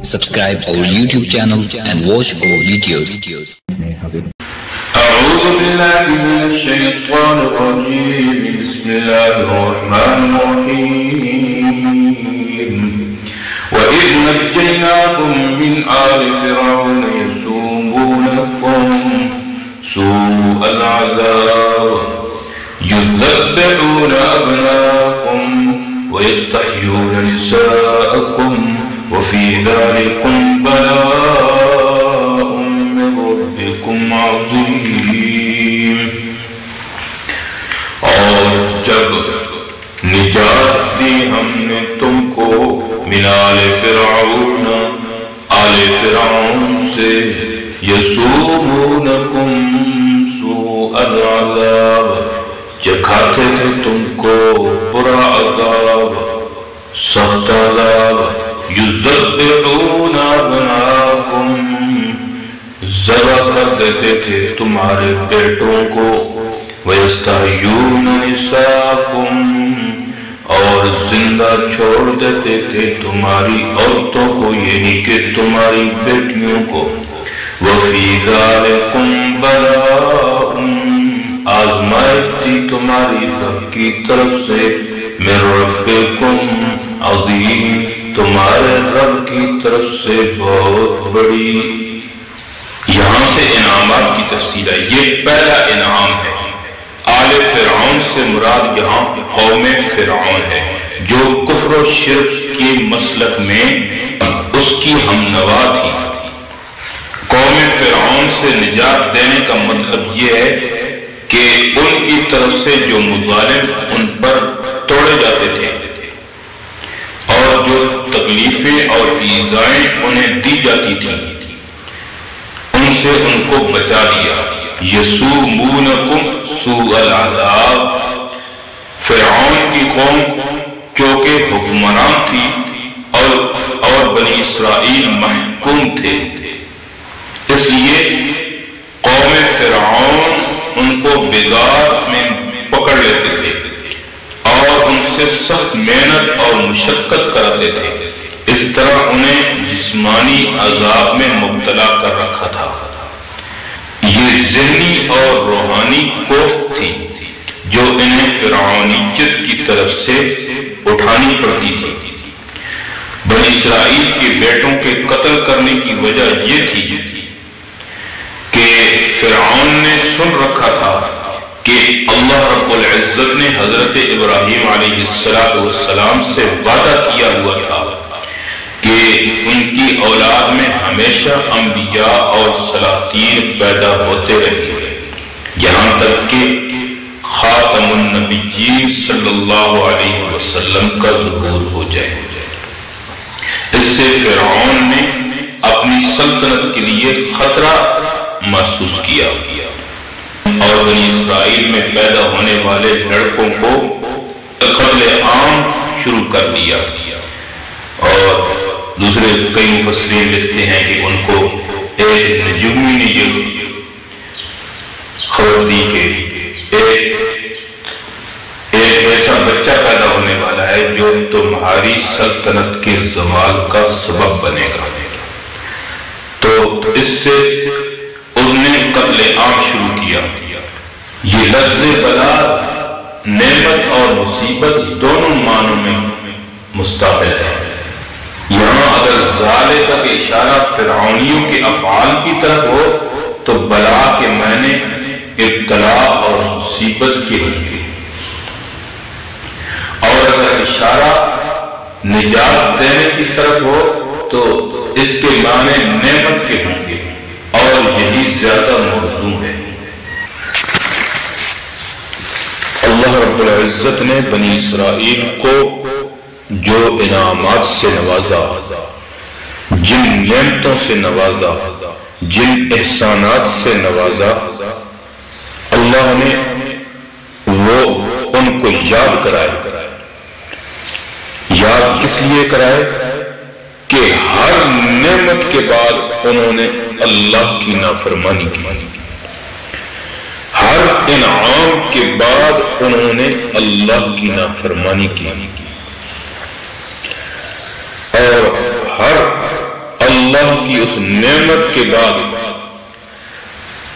Subscribe our YouTube channel and watch our videos. أعوذ بالله من الشيطان الرجيم. بسم الله الرحمن الرحيم. وإذ نجيناكم من آل فرعون يسومونكم سوء العذاب يذبحون أبناءكم ويستحيون نساءكم وفي ذلكم بلاء من ربكم عظيم. اور جب نجات دی ہم نے تم کو من آل فرعون سے یسومونکم سوء العذاب چکھاتے تھے تم کو برا عذاب سخت عذاب یذبحون ابناءکم ذبح کر دیتے تھے تمہارے بیٹوں کو ویستحیون نساءکم اور زندہ چھوڑ دیتے تھے تمہاری عورتوں کو یعنی کہ تمہاری بیٹیوں کو وفی ذالکم بلاء آزمائش تھی تمہاری رب کی طرف سے من ربکم عظیم تمہارے رب کی طرف سے بہت بڑی. یہاں سے انعامات کی تفصیل ہے. یہ پہلا انعام ہے. آل فرعون سے مراد یہاں قوم فرعون ہے جو کفر و شرک کی مسلک میں اس کی ہمنوا تھی. قوم فرعون سے نجات دینے کا مطلب یہ ہے کہ ان کی طرف سے جو مظالم ان پر توڑے جاتے تھے اور جو تکلیفیں اور ایذائیں انہیں دی جاتی تھیں ان سے ان کو بچا دیا. یسومونکم سوء العذاب فرعون کی قوم چونکہ حکمران تھی اور بنی اسرائیل محکوم تھے اس لیے قوم فرعون ان کو بغاوت میں پکڑ لیتے تھے اور ان سے سخت محنت اور مشقت کراتے تھے. اس طرح انہیں جسمانی عذاب میں مبتلا کر رکھا تھا. یہ ذہنی اور روحانی کوفت تھی جو انہیں فرعونیت کی طرف سے اٹھانی پڑتی تھی. بنی اسرائیل کے بیٹوں کے قتل کرنے کی وجہ یہ تھی کہ فرعون نے سن رکھا تھا کہ اللہ رب العزت نے حضرت ابراہیم علیہ السلام سے وعدہ کیا ہوا تھا کہ ان کی اولاد میں ہمیشہ انبیاء اور صلاحین پیدا ہوتے رہیں گے یہاں تک کہ خاتم النبیین صلی اللہ علیہ وسلم کا ظہور ہو جائے. اس سے فرعون نے اپنی سلطنت کے لیے خطرہ محسوس کیا اور بنی اسرائیل میں پیدا ہونے والے لڑکوں کو قتل عام شروع کر دیا. اور دوسرے کئی مفسرین لکھتے ہیں کہ ان کو ایک نجومی نے یہ خبر دی کہ ایک ایسا بچہ پیدا ہونے والا ہے جو تمہاری سلطنت کے زوال کا سبب بنے گا. تو اس سے اس نے قتل عام شروع کیا. یہ لفظ بلا نعمت اور مصیبت دونوں معنوں میں مستعمل ہے. یہاں اگر ذالک کا اشارہ فرعونیوں کے افعال کی طرف ہو تو بلا کے معنی ابتلا اور مصیبت کے ہوں گے اور اگر اشارہ نجات دینے کی طرف ہو تو اس کے معنی نعمت کے ہوں گے اور یہی زیادہ موضوع ہے. اللہ رب العزت نے بنی اسرائیل کو جو انعامات سے نوازا جن نعمتوں سے نوازا جن احسانات سے نوازا اللہ نے وہ ان کو یاد کرائے. یاد کس لیے کرائے کہ ہر نعمت کے بعد انہوں نے اللہ کی نافرمانی کی. ہر انعام کے بعد انہوں نے اللہ کی نافرمانی کی اور ہر اللہ کی اس نعمت کے بعد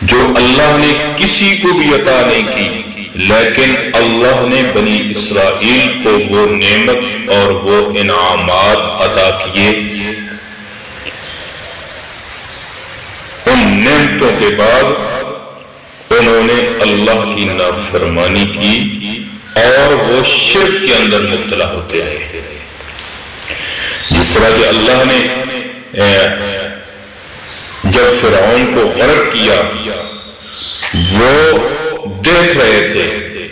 جو اللہ نے کسی کو بھی عطا نہیں کی، لیکن اللہ نے بنی اسرائیل کو وہ نعمت اور وہ انعامات عطا کیے، ان نعمتوں کے بعد انہوں نے اللہ کی نافرمانی کی اور وہ شرک کے اندر مبتلا ہوتے رہے۔ جس طرح کہ اللہ نے جب فرعون کو غرق کیا، وہ دیکھ رہے تھے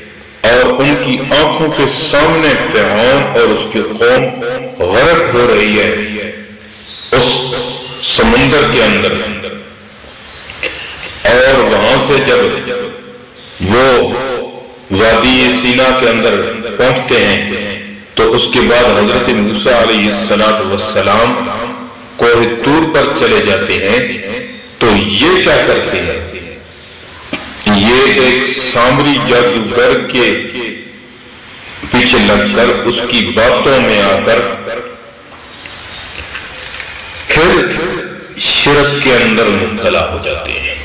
اور ان کی آنکھوں کے سامنے فرعون اور اس کی قوم غرق ہو رہی ہے اس سمندر کے اندر، اور وہاں سے جب وہ وادی سینا کے اندر پہنچتے ہیں تو اس کے بعد حضرت موسیٰ علیہ السلام کوہ طور پر چلے جاتے ہیں، تو یہ کیا کرتے ہیں؟ یہ ایک سامری جادوگر کے پیچھے لگ کر اس کی باتوں میں آ کر پھر شرک کے اندر مبتلا ہو جاتے ہیں۔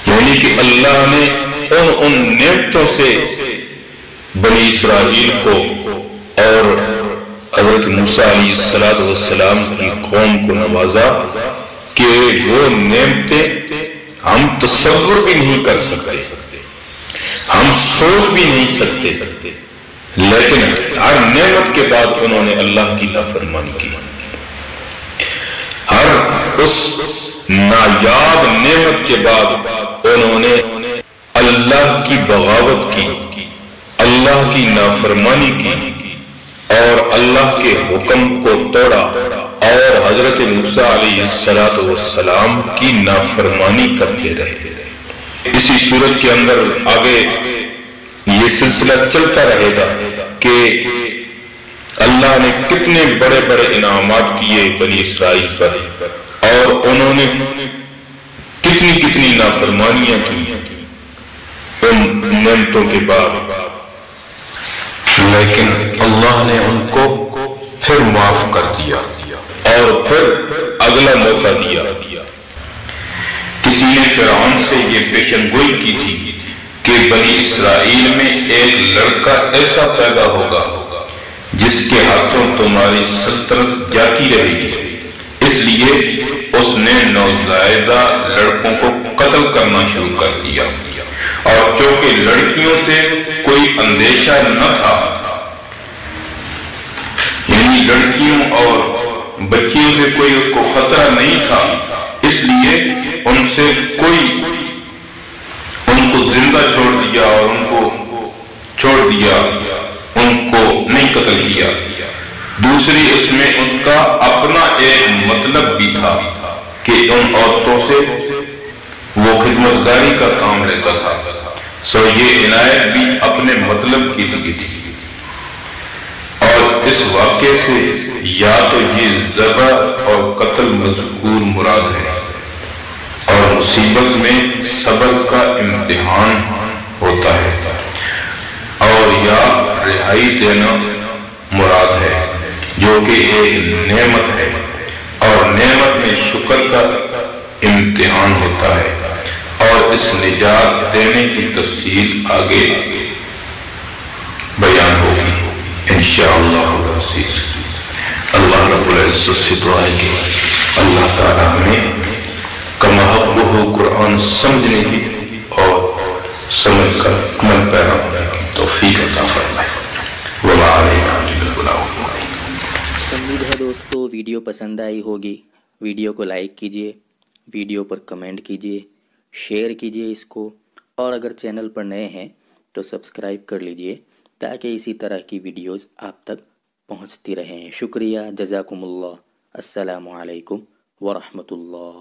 یعنی کہ اللہ نے ان نعمتوں سے بنی اسرائیل کو اور حضرت موسیٰ علیہ السلام کی قوم کو نوازا کہ وہ نعمتیں ہم تصور بھی نہیں کر سکتے، ہم سوچ بھی نہیں سکتے، لیکن ہر نعمت کے بعد انہوں نے اللہ کی نافرمانی کی۔ ہر اس نایاب نعمت کے بعد انہوں نے اللہ کی بغاوت کی، اللہ کی نافرمانی کی اور اللہ کے حکم کو توڑا اور حضرت موسیٰ علیہ السلام کی نافرمانی کرتے رہے۔ اسی صورت کے اندر آگے یہ سلسلہ چلتا رہے گا کہ اللہ نے کتنے بڑے بڑے انعامات کیے بنی اسرائیل پر اور انہوں نے کتنی کتنی نافرمانیاں کی ان نعمتوں کے بعد، لیکن اللہ نے ان کو پھر معاف کر دیا اور پھر اگلا موقع دیا۔ کسی نے فرعون سے یہ پیشن گوئی کی تھی کہ بنی اسرائیل میں ایک لڑکا ایسا پیدا ہوگا جس کے ہاتھوں تمہاری سلطنت جاتی رہے گی، اس لیے اس نے نوزائیدہ لڑکوں کو قتل کرنا شروع کر دیا، اور چونکہ لڑکیوں سے کوئی اندیشہ نہ تھا، یعنی لڑکیوں اور بچیوں سے کوئی اس کو خطرہ نہیں تھا، اس لیے ان سے کوئی ان کو زندہ چھوڑ دیا اور ان کو چھوڑ دیا، ان کو نہیں قتل کیا۔ دوسری اس میں اس کا اپنا ایک مطلب بھی تھا کہ ان عورتوں سے وہ خدمتگاری کا کام لیتا تھا، سو یہ عنایت بھی اپنے مطلب کی لگی تھی۔ اور اس واقعے سے یا تو یہ ذبح اور قتل مذکور مراد ہے اور مصیبت میں صبر کا امتحان ہوتا ہے، اور یا رہائی دینا مراد ہے جو کہ ایک نعمت ہے اور نعمت میں شکر کا امتحان ہوتا ہے، اور اس نجات دینے کی تفصیل آگے بیان ہوگی انشاءاللہ العزیز۔ اللہ رب العزت سے دعا ہے کہ اللہ تعالی ہمیں کما حقہ قرآن سمجھنے کی اور سمجھ کر عمل پیرا ہونے کی توفیق عطا فرمائے۔ وما علینا الا البلاغ۔ امید ہے دوستو ویڈیو پسند آئی ہوگی، ویڈیو کو لائک کیجئے، ویڈیو پر کمنٹ کیجئے، شیئر کیجئے اس کو، اور اگر چینل پر نئے ہیں تو سبسکرائب کر لیجئے تاکہ اسی طرح کی ویڈیوز آپ تک پہنچتی رہیں۔ شکریہ، جزاکم اللہ، السلام علیکم ورحمۃ اللہ۔